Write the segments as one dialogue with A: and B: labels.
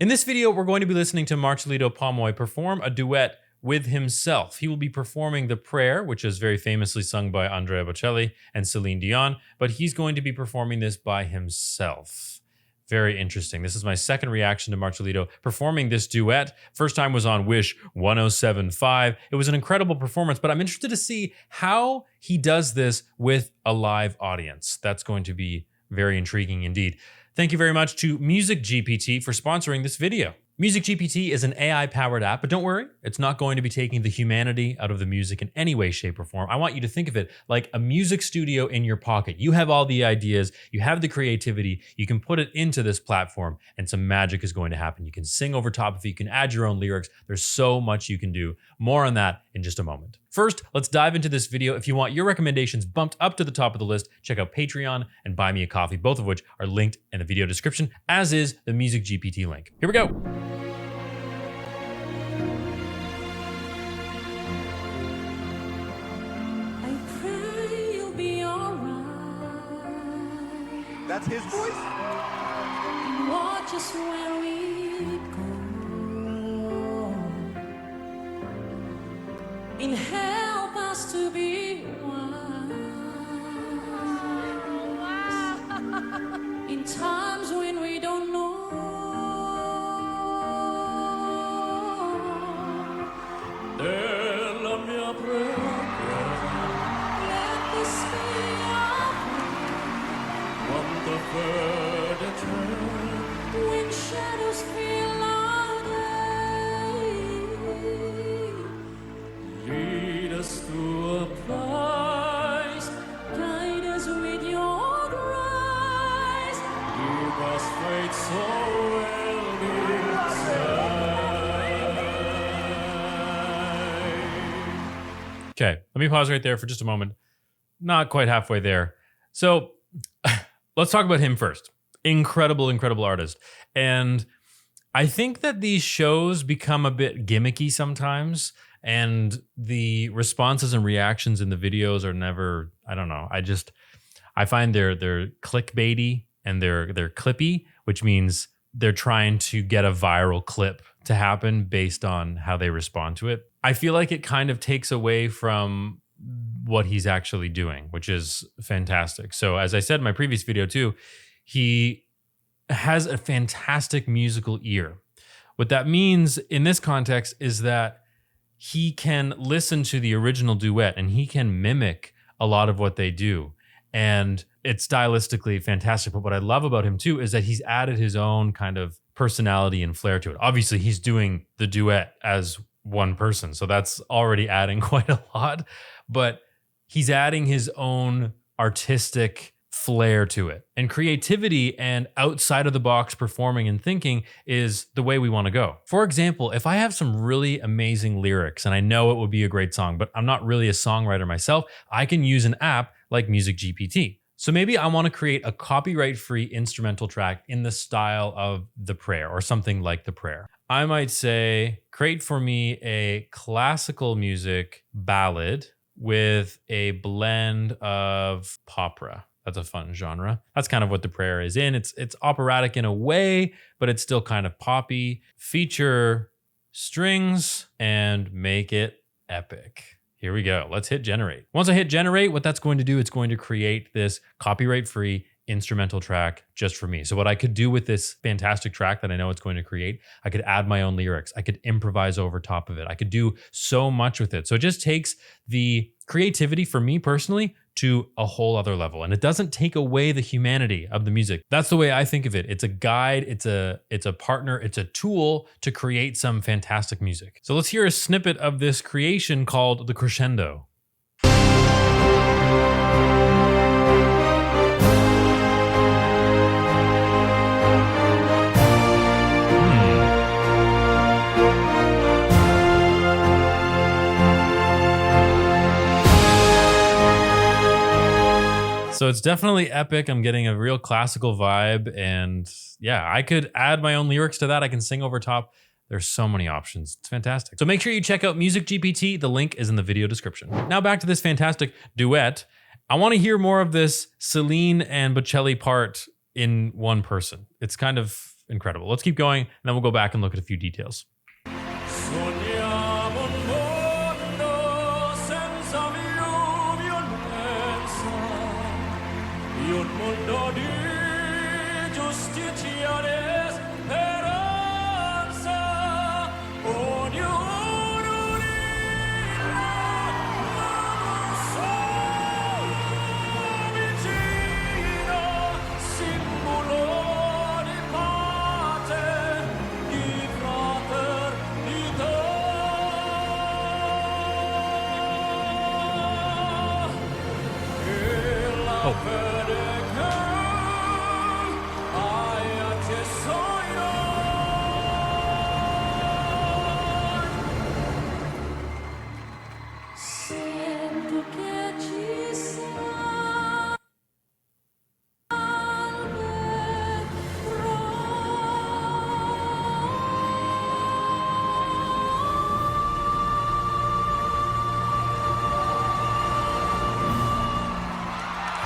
A: In this video, we're going to be listening to Marcelito Pomoy perform a duet with himself. He will be performing The Prayer, which is very famously sung by Andrea Bocelli and Celine Dion, but he's going to be performing this by himself. Very interesting. This is my second reaction to Marcelito performing this duet. First time was on Wish 107.5. It was an incredible performance, but I'm interested to see how he does this with a live audience. That's going to be very intriguing indeed. Thank you very much to Music GPT for sponsoring this video. Music GPT is an AI-powered app, but don't worry, it's not going to be taking the humanity out of the music in any way, shape, or form. I want you to think of it like a music studio in your pocket. You have all the ideas, you have the creativity, you can put it into this platform, and some magic is going to happen. You can sing over top of it, you can add your own lyrics. There's so much you can do. More on that in just a moment. First, let's dive into this video. If you want your recommendations bumped up to the top of the list, check out Patreon and Buy Me a Coffee, both of which are linked in the video description, as is the Music GPT link. Here we go.
B: That's his voice?
C: Watch us where we go. And help us to be wise. In times when we don't know. Let this be our when shadows fill our day, lead us to a place, guide us with your grace, give us faith so we'll be saved.
A: Okay, let me pause right there for just a moment. Not quite halfway there. So let's talk about him first. Incredible artist. And I think that these shows become a bit gimmicky sometimes, and the responses and reactions in the videos are never, I don't know. I find they're clickbaity and they're clippy, which means they're trying to get a viral clip to happen based on how they respond to it. I feel like it kind of takes away from what he's actually doing, which is fantastic. So as I said in my previous video too, he has a fantastic musical ear. What that means in this context is that he can listen to the original duet and he can mimic a lot of what they do. And it's stylistically fantastic. But what I love about him too is that he's added his own kind of personality and flair to it. Obviously, he's doing the duet as one person, so that's already adding quite a lot. But he's adding his own artistic flair to it. And creativity and outside of the box performing and thinking is the way we want to go. For example, if I have some really amazing lyrics and I know it would be a great song, but I'm not really a songwriter myself, I can use an app like Music GPT. So maybe I want to create a copyright-free instrumental track in the style of The Prayer or something like The Prayer. I might say, create for me a classical music ballad with a blend of opera. That's a fun genre. That's kind of what The Prayer is in. It's operatic in a way, but it's still kind of poppy. Feature strings and make it epic. Here we go. Let's hit generate. Once I hit generate, what that's going to do, it's going to create this copyright-free instrumental track just for me. So what I could do with this fantastic track that I know it's going to create, I could add my own lyrics. I could improvise over top of it. I could do so much with it. So it just takes the creativity for me personally to a whole other level. And it doesn't take away the humanity of the music. That's the way I think of it. It's a guide, it's a partner, it's a tool to create some fantastic music. So let's hear a snippet of this creation called The Crescendo. So it's definitely epic. I'm getting a real classical vibe, and yeah, I could add my own lyrics to that. I can sing over top. There's so many options. It's fantastic. So make sure you check out Music GPT. The link is in the video description. Now back to this fantastic duet. I want to hear more of this Celine and Bocelli part in one person. It's incredible. Let's keep going, and then we'll go back and look at a few details.
C: Sogniamo un mondo senza violenza, un mondo di giustizia e speranza, ognuno unirà un solo vicino, simbolo di pace, di fraternità. E la fede che hai acceso in noi. Sento che ci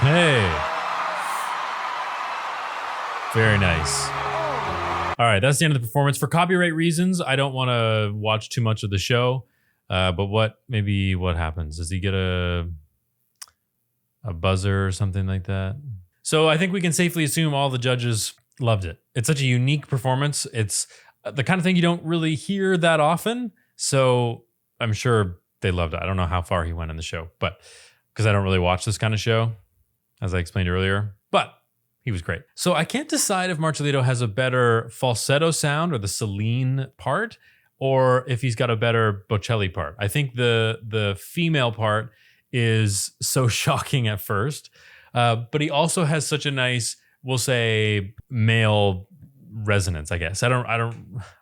A: Hey. Very nice. All right, that's the end of the performance. For copyright reasons, I don't want to watch too much of the show. But what happens? Does he get a buzzer or something like that? So I think we can safely assume all the judges loved it. It's such a unique performance. It's the kind of thing you don't really hear that often. So I'm sure they loved it. I don't know how far he went in the show, but because I don't really watch this kind of show, as I explained earlier, but he was great. So I can't decide if Marcelito has a better falsetto sound or the Celine part, or if he's got a better Bocelli part. I think the female part is so shocking at first, but he also has such a nice, we'll say, male resonance, I guess. I don't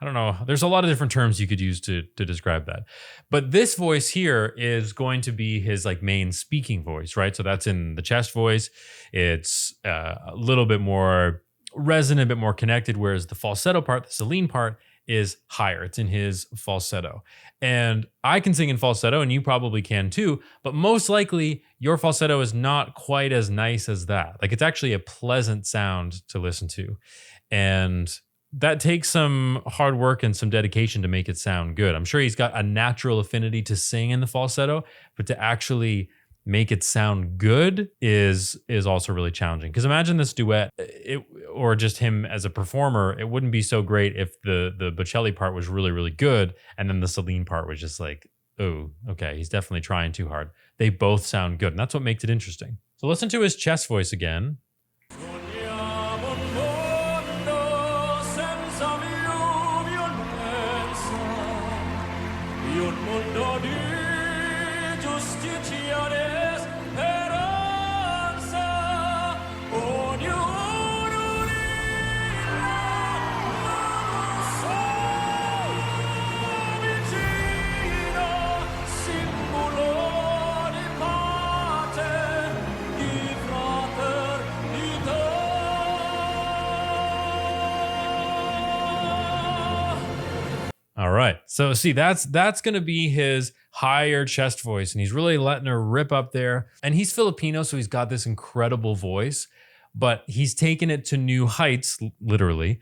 A: know. There's a lot of different terms you could use to describe that. But this voice here is going to be his like main speaking voice, right? So that's in the chest voice. It's a little bit more resonant, a bit more connected, whereas the falsetto part, the Celine part, is higher. It's in his falsetto. And I can sing in falsetto, and you probably can too, but most likely your falsetto is not quite as nice as that. Like, it's actually a pleasant sound to listen to. And that takes some hard work and some dedication to make it sound good. I'm sure he's got a natural affinity to sing in the falsetto, but to actually make it sound good is also really challenging. Because imagine this duet, or just him as a performer, it wouldn't be so great if the Bocelli part was really, really good, and then the Celine part was just like, oh, okay, he's definitely trying too hard. They both sound good, and that's what makes it interesting. So listen to his chest voice again.
C: Un mondo di giustizia e speranza, ognuno unirà un solo vicino, simbolo di pace, di fraternità.
A: All right. So see, that's going to be his higher chest voice, and he's really letting her rip up there. And he's Filipino, so he's got this incredible voice, but he's taken it to new heights, literally,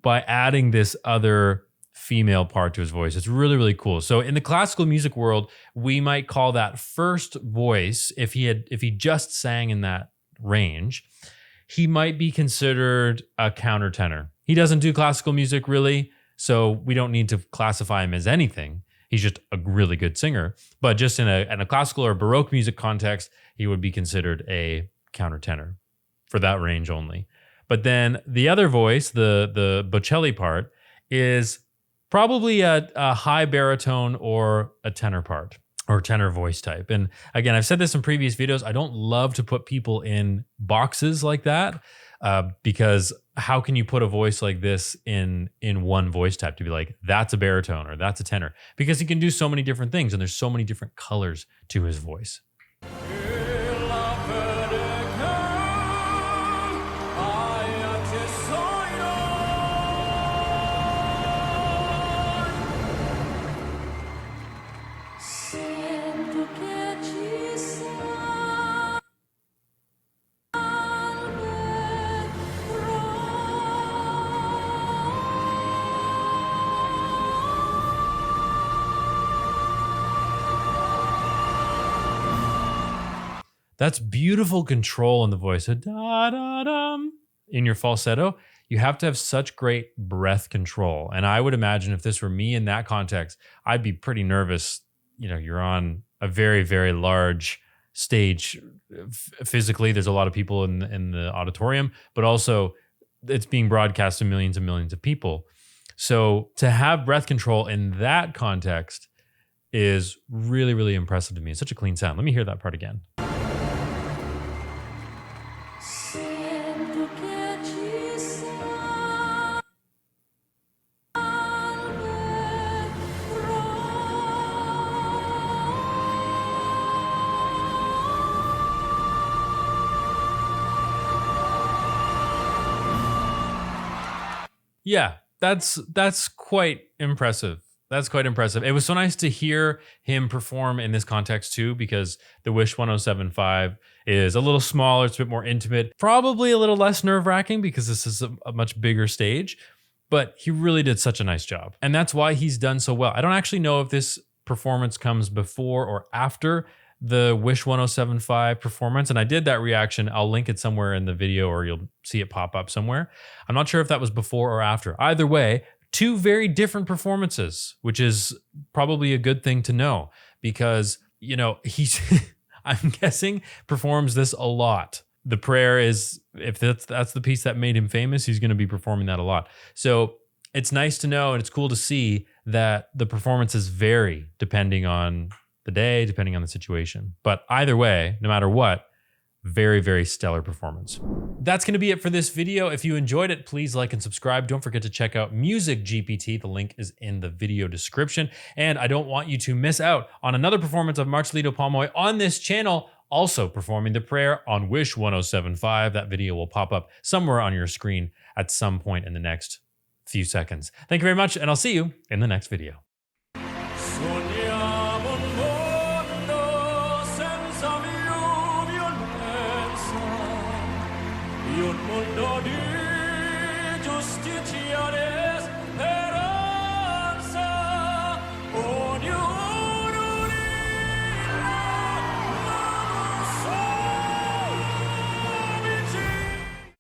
A: by adding this other female part to his voice. It's really, really cool. So in the classical music world, we might call that first voice, if he just sang in that range, he might be considered a countertenor. He doesn't do classical music really, so we don't need to classify him as anything. He's just a really good singer. But just in a classical or Baroque music context, he would be considered a countertenor for that range only. But then the other voice, the Bocelli part, is probably a high baritone or a tenor part, or tenor voice type. And again, I've said this in previous videos, I don't love to put people in boxes like that, because how can you put a voice like this in one voice type to be like, that's a baritone or that's a tenor? Because he can do so many different things, and there's so many different colors to his voice. That's beautiful control in the voice. Da, da, dum. In your falsetto, you have to have such great breath control. And I would imagine if this were me in that context, I'd be pretty nervous. You know, you're on a very, very large stage physically. There's a lot of people in the auditorium, but also it's being broadcast to millions and millions of people. So to have breath control in that context is really, really impressive to me. It's such a clean sound. Let me hear that part again.
C: Sento che ci salve
A: Yeah, that's quite impressive. That's quite impressive. It was so nice to hear him perform in this context too, because the Wish 1075 is a little smaller, it's a bit more intimate, probably a little less nerve-wracking because this is a much bigger stage, but he really did such a nice job. And that's why he's done so well. I don't actually know if this performance comes before or after the Wish 1075 performance, and I did that reaction. I'll link it somewhere in the video or you'll see it pop up somewhere. I'm not sure if that was before or after. Either way, two very different performances, which is probably a good thing to know because, you know, he's, I'm guessing, performs this a lot. The prayer is, if that's the piece that made him famous, he's going to be performing that a lot. So it's nice to know and it's cool to see that the performances vary depending on the day, depending on the situation. But either way, no matter what, very, very stellar performance. That's going to be it for this video. If you enjoyed it, please like and subscribe. Don't forget to check out Music GPT. The link is in the video description. And I don't want you to miss out on another performance of Marcelito Pomoy on this channel, also performing the prayer on Wish 1075. That video will pop up somewhere on your screen at some point in the next few seconds. Thank you very much, and I'll see you in the next video.